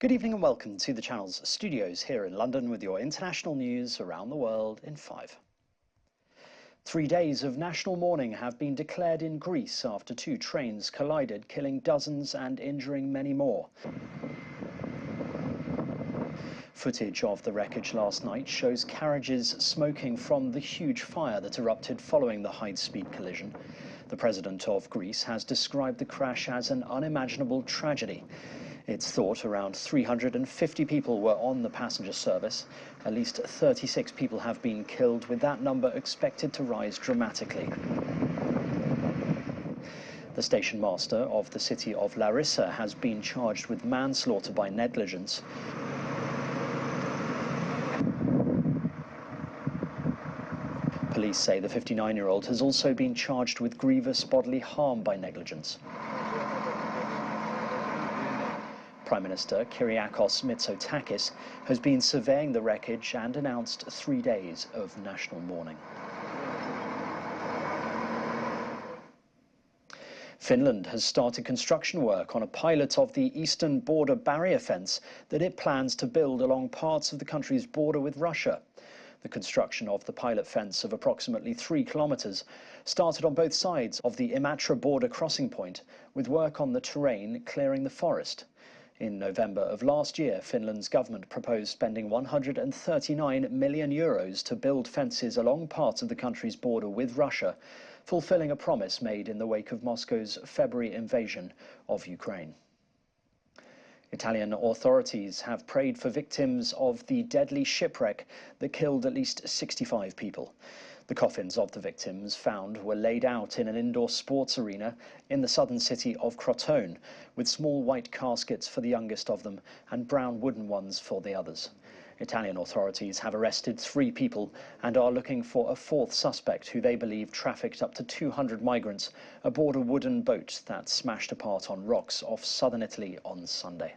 Good evening and welcome to the Channel's studios here in London with your international news around the world in 5. 3 days of national mourning have been declared in Greece after 2 trains collided, killing dozens and injuring many more. Footage of the wreckage last night shows carriages smoking from the huge fire that erupted following the high-speed collision. The president of Greece has described the crash as an unimaginable tragedy. It's thought around 350 people were on the passenger service. At least 36 people have been killed, with that number expected to rise dramatically. The station master of the city of Larissa has been charged with manslaughter by negligence. Police say the 59-year-old has also been charged with grievous bodily harm by negligence. Prime Minister Kyriakos Mitsotakis has been surveying the wreckage and announced 3 days of national mourning. Finland has started construction work on a pilot of the eastern border barrier fence that it plans to build along parts of the country's border with Russia. The construction of the pilot fence of approximately 3 kilometres started on both sides of the Imatra border crossing point, with work on the terrain clearing the forest. In November of last year, Finland's government proposed spending €139 million to build fences along parts of the country's border with Russia, fulfilling a promise made in the wake of Moscow's February invasion of Ukraine. Italian authorities have prayed for victims of the deadly shipwreck that killed at least 65 people. The coffins of the victims found were laid out in an indoor sports arena in the southern city of Crotone, with small white caskets for the youngest of them and brown wooden ones for the others. Italian authorities have arrested 3 people and are looking for a 4th suspect who they believe trafficked up to 200 migrants aboard a wooden boat that smashed apart on rocks off southern Italy on Sunday.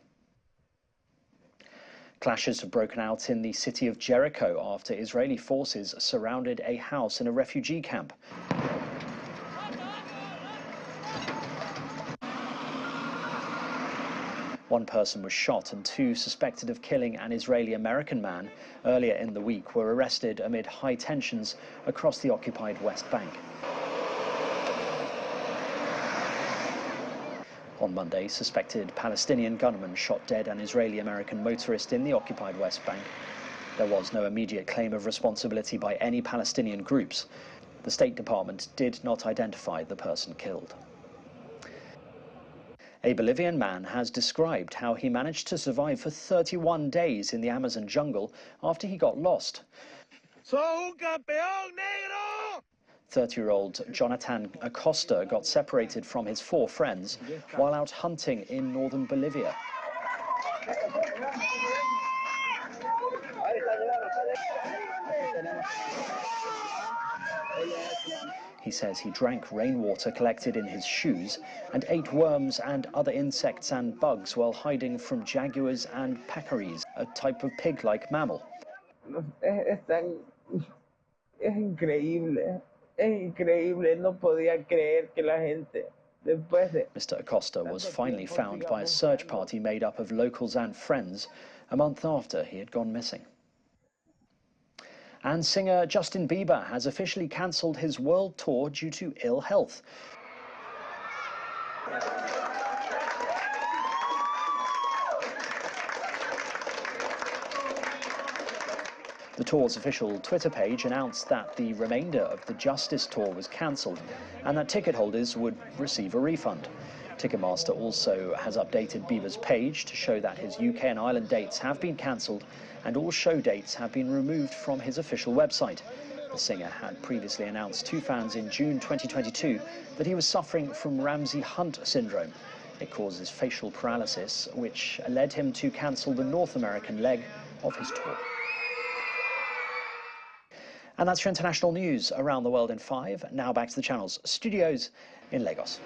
Clashes have broken out in the city of Jericho after Israeli forces surrounded a house in a refugee camp. One person was shot and 2 suspected of killing an Israeli-American man earlier in the week were arrested amid high tensions across the occupied West Bank. On Monday, suspected Palestinian gunmen shot dead an Israeli-American motorist in the occupied West Bank. There was no immediate claim of responsibility by any Palestinian groups. The State Department did not identify the person killed. A Bolivian man has described how he managed to survive for 31 days in the Amazon jungle after he got lost. ¡Soy un campeón negro! 30-year-old Jonathan Acosta got separated from his 4 friends while out hunting in northern Bolivia. He says he drank rainwater collected in his shoes and ate worms and other insects and bugs while hiding from jaguars and pecaries, a type of pig-like mammal. Es increíble. Es increíble, no podía creer que la gente, después de... Mr. Acosta was finally found by a search party made up of locals and friends a month after he had gone missing. And singer Justin Bieber has officially cancelled his world tour due to ill health. The tour's official Twitter page announced that the remainder of the Justice Tour was cancelled and that ticket holders would receive a refund. Ticketmaster also has updated Bieber's page to show that his UK and Ireland dates have been cancelled and all show dates have been removed from his official website. The singer had previously announced to fans in June 2022 that he was suffering from Ramsay-Hunt syndrome. It causes facial paralysis, which led him to cancel the North American leg of his tour. And that's your international news around the world in 5. Now back to the Channel's studios in Lagos.